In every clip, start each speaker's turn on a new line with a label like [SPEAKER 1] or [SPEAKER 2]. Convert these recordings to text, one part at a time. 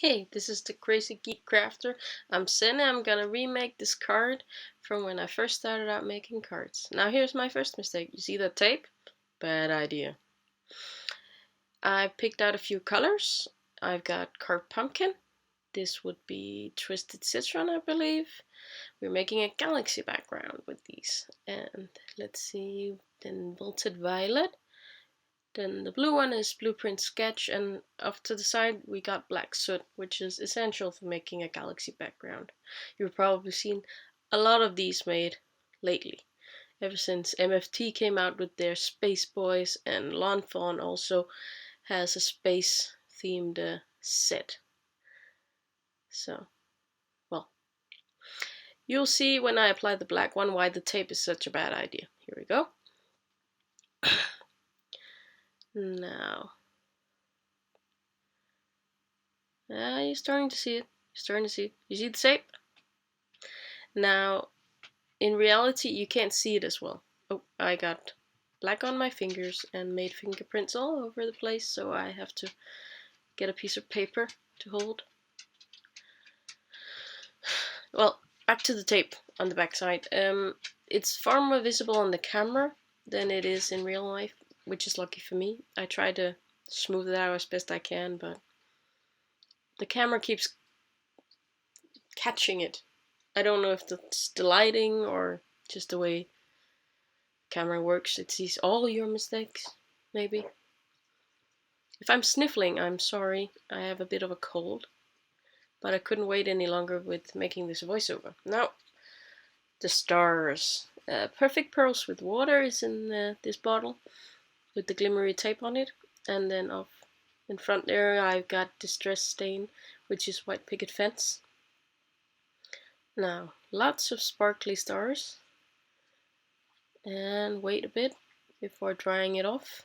[SPEAKER 1] Hey, this is the Crazy Geek Crafter. I'm Sin and I'm gonna remake this card from when I first started out making cards. Now here's my first mistake. You see that tape? Bad idea. I picked out a few colors. I've got carved pumpkin. This would be twisted citron, I believe. We're making a galaxy background with these. And let's see, then Wilted Violet. Then the blue one is blueprint sketch, and off to the side we got black soot, which is essential for making a galaxy background. You've probably seen a lot of these made lately, ever since MFT came out with their Space Boys, and Fawn also has a space themed set. So, well, you'll see when I apply the black one why the tape is such a bad idea. Here we go. Now, you're starting to see it. You're starting to see it. You see the tape? Now, in reality, you can't see it as well. Oh, I got black on my fingers and made fingerprints all over the place, so I have to get a piece of paper to hold. Well, back to the tape on the back side. It's far more visible on the camera than it is in real life, which is lucky for me. I try to smooth it out as best I can, but the camera keeps catching it. I don't know if it's the lighting or just the way the camera works. It sees all your mistakes, maybe. If I'm sniffling, I'm sorry. I have a bit of a cold, but I couldn't wait any longer with making this voiceover. Now, the stars. Perfect Pearls with Water is in this bottle with the glimmery tape on it, and then off in front there I've got Distress Stain, which is White Picket Fence. Now, lots of sparkly stars, and wait a bit before drying it off.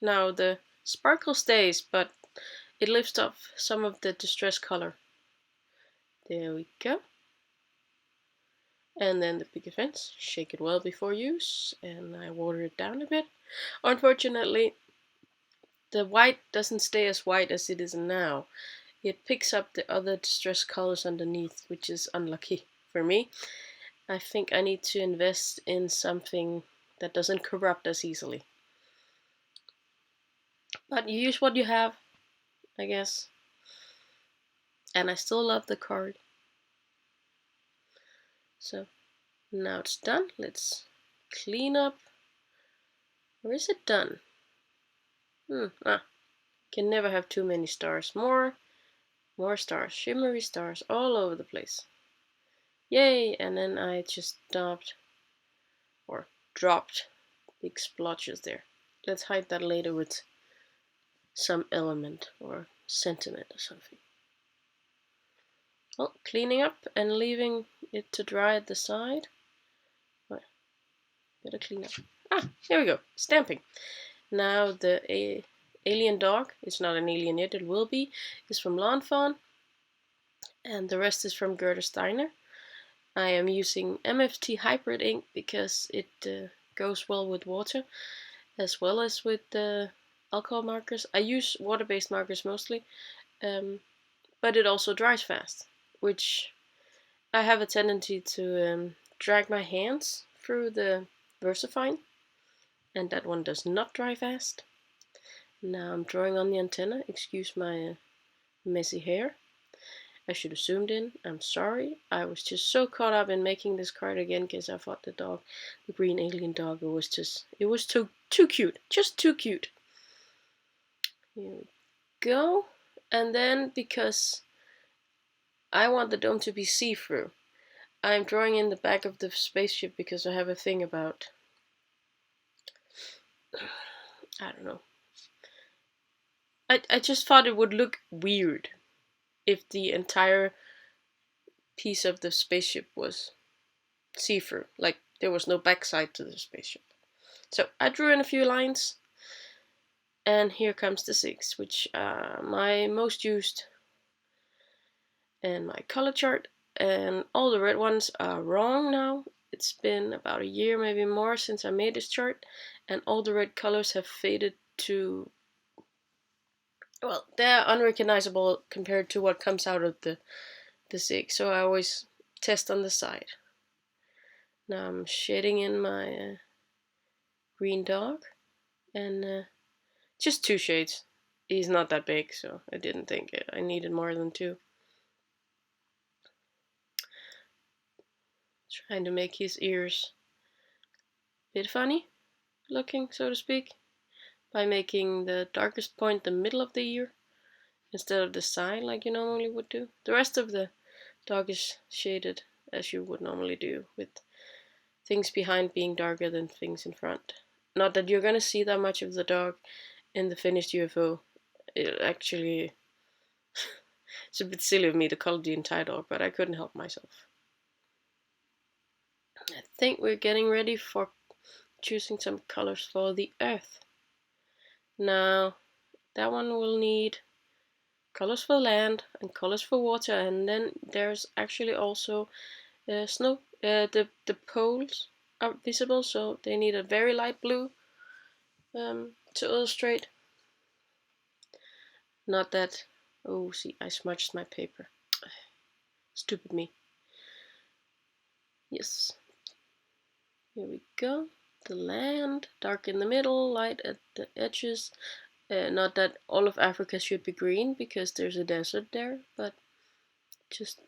[SPEAKER 1] Now the sparkle stays, but it lifts off some of the distress color. There we go. And then the picket fence, shake it well before use, and I water it down a bit. Unfortunately, the white doesn't stay as white as it is now. It picks up the other distress colors underneath, which is unlucky for me. I think I need to invest in something that doesn't corrupt as easily. But you use what you have, I guess. And I still love the card. So now it's done. Let's clean up. Or is it done? Can never have too many stars. More stars, shimmery stars all over the place. Yay! And then I just dropped big splotches there. Let's hide that later with some element or sentiment or something. Well, cleaning up and leaving it to dry at the side. What? Better clean up. Here we go. Stamping. Now the alien dog, it's not an alien yet, it will be, is from Fawn, and the rest is from Gerda Steiner. I am using MFT hybrid ink because it goes well with water as well as with alcohol markers. I use water-based markers mostly, but it also dries fast, which I have a tendency to drag my hands through the VersaFine, and that one does not dry fast. Now I'm drawing on the antenna. Excuse my messy hair. I should have zoomed in. I'm sorry. I was just so caught up in making this card again because I thought the green alien dog, it was too cute. Just too cute. Here we go. And then because I want the dome to be see-through, I'm drawing in the back of the spaceship because I have a thing about, I don't know. I just thought it would look weird if the entire piece of the spaceship was see-through, like there was no backside to the spaceship. So I drew in a few lines, and here comes the 6, which are my most used, and my color chart, and all the red ones are wrong now. It's been about a year, maybe more, since I made this chart, and all the red colors have faded to well, they're unrecognizable compared to what comes out of the zig, so I always test on the side. Now I'm shading in my green dog, and just 2 shades. He's not that big, so I didn't think I needed more than 2. Trying to make his ears a bit funny looking, so to speak, by making the darkest point the middle of the ear instead of the side like you normally would do. The rest of the dog is shaded as you would normally do, with things behind being darker than things in front. Not that you're gonna see that much of the dog in the finished UFO. It actually, it's a bit silly of me to color the entire dog, but I couldn't help myself. I think we're getting ready for choosing some colors for the earth. Now, that one will need colors for land and colors for water, and then there's actually also snow. The poles are visible, so they need a very light blue to illustrate. Not that. Oh, see, I smudged my paper. Stupid me. Yes. Here we go. The land, dark in the middle, light at the edges. Not that all of Africa should be green because there's a desert there, but just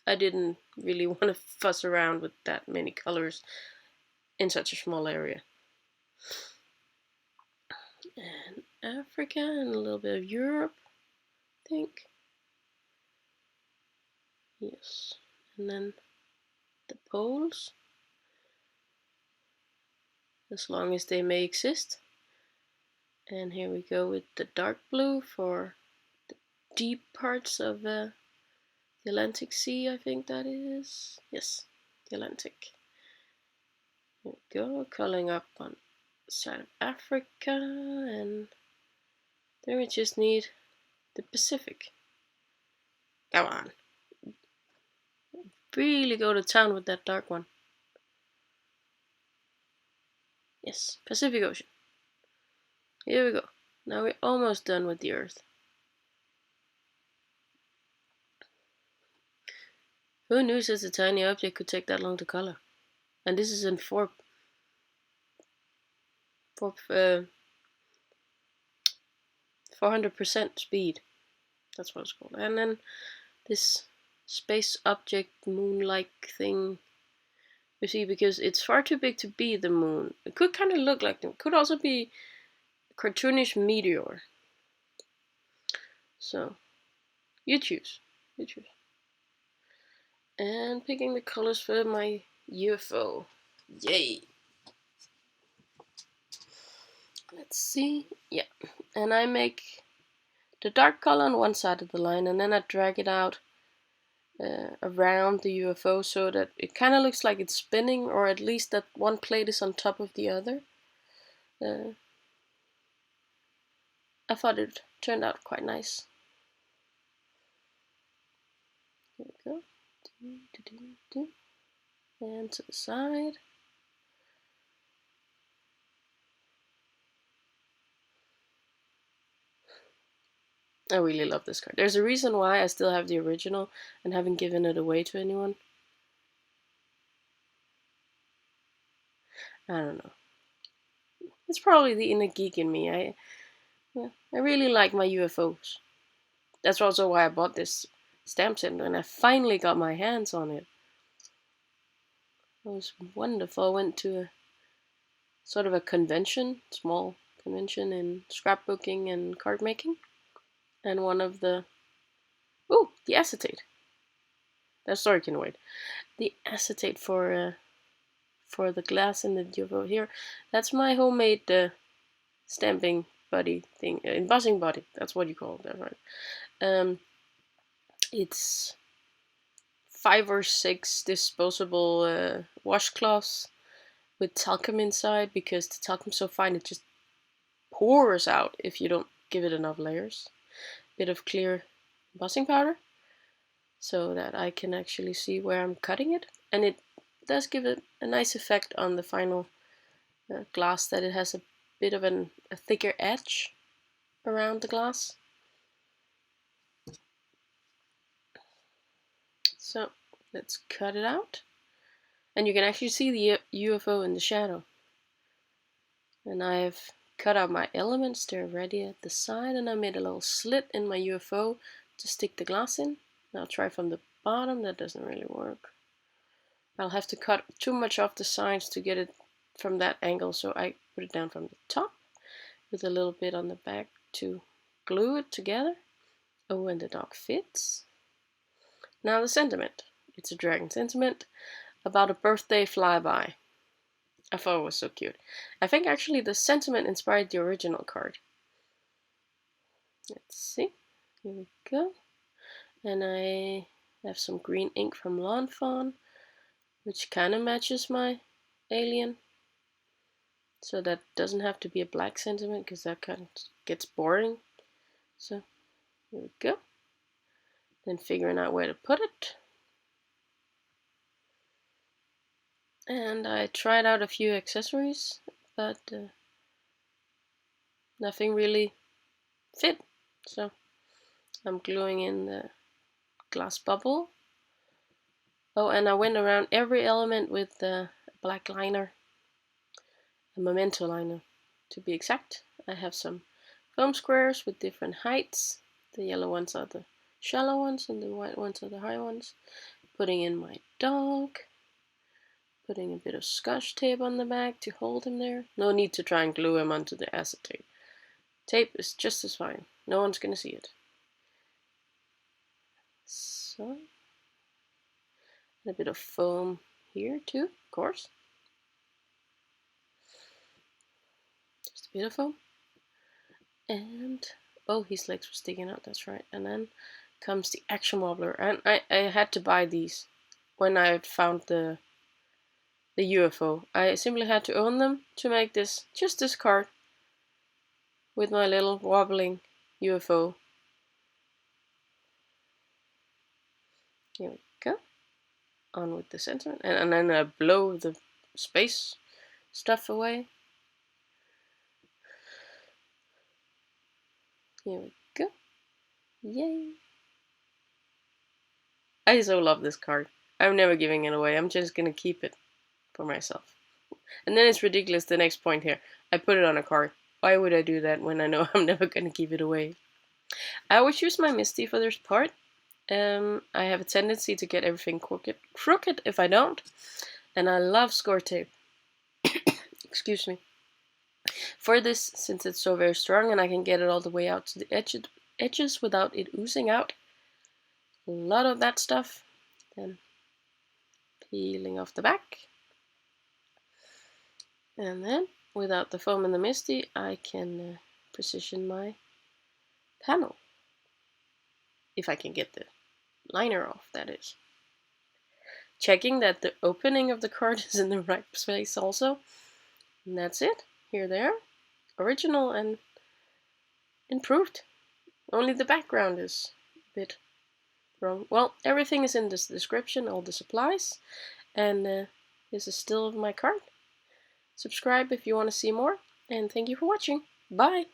[SPEAKER 1] I didn't really want to fuss around with that many colors in such a small area. And Africa and a little bit of Europe, I think. Yes. And then the poles, as long as they may exist. And here we go with the dark blue for the deep parts of the Atlantic Sea, I think that is. Yes, the Atlantic. Here we go, coloring up on the side of Africa, and then we just need the Pacific. Come on. Really go to town with that dark one. Yes, Pacific Ocean. Here we go. Now we're almost done with the Earth. Who knew such a tiny object could take that long to color? And this is in 400% speed. That's what it's called. And then this space object moon-like thing. You see, because it's far too big to be the moon. It could kind of look like them. It could also be a cartoonish meteor. So, you choose. You choose. And picking the colors for my UFO. Yay! Let's see. Yeah. And I make the dark color on one side of the line, and then I drag it out around the UFO so that it kind of looks like it's spinning, or at least that one plate is on top of the other. I thought it turned out quite nice. Here we go. And to the side. I really love this card. There's a reason why I still have the original and haven't given it away to anyone. I don't know. It's probably the inner geek in me. I really like my UFOs. That's also why I bought this stamp set when I finally got my hands on it. It was wonderful. I went to a sort of a convention, small convention in scrapbooking and card making. And one of the the acetate. That story can wait. The acetate for the glass in the UFO here. That's my homemade stamping body thing, embossing body. That's what you call that, right? It's 5 or 6 disposable washcloths with talcum inside, because the talcum's so fine it just pours out if you don't give it enough layers. Bit of clear embossing powder so that I can actually see where I'm cutting it, and it does give it a nice effect on the final glass, that it has a bit of a thicker edge. around the glass. So let's cut it out. And you can actually see the UFO in the shadow. And I've cut out my elements, they're ready at the side, and I made a little slit in my UFO to stick the glass in. Now I'll try from the bottom, that doesn't really work. I'll have to cut too much off the sides to get it from that angle, so I put it down from the top with a little bit on the back to glue it together. Oh, and the dog fits. Now the sentiment. It's a dragon sentiment about a birthday flyby. I thought it was so cute. I think actually the sentiment inspired the original card. Let's see. Here we go. And I have some green ink from Fawn, which kind of matches my alien. So that doesn't have to be a black sentiment, because that kind of gets boring. So here we go. Then figuring out where to put it. And I tried out a few accessories, but nothing really fit. So I'm gluing in the glass bubble. Oh, and I went around every element with the black liner, a Memento liner to be exact. I have some foam squares with different heights. The yellow ones are the shallow ones and the white ones are the high ones. Putting in my dog. Putting a bit of scotch tape on the back to hold him there. No need to try and glue him onto the acetate. Tape is just as fine. No one's gonna see it. So, and a bit of foam here too, of course. Just a bit of foam. And, oh, his legs were sticking out, that's right. And then comes the action wobbler. And I had to buy these when I had found the UFO. I simply had to own them to make this, just this card with my little wobbling UFO. Here we go. On with the sentiment, and then I blow the space stuff away. Here we go. Yay! I so love this card. I'm never giving it away. I'm just gonna keep it for myself. And then it's ridiculous, the next point here. I put it on a card. Why would I do that when I know I'm never gonna give it away? I always use my MISTI for this part. I have a tendency to get everything crooked if I don't. And I love score tape. Excuse me. For this, since it's so very strong and I can get it all the way out to the edges without it oozing out. A lot of that stuff. Then peeling off the back. And then, without the foam and the MISTI, I can precision my panel. If I can get the liner off, that is. Checking that the opening of the card is in the right place also. And that's it. Here they are. Original and improved. Only the background is a bit wrong. Well, everything is in this description, all the supplies. And this is still my card. Subscribe if you want to see more. And thank you for watching. Bye!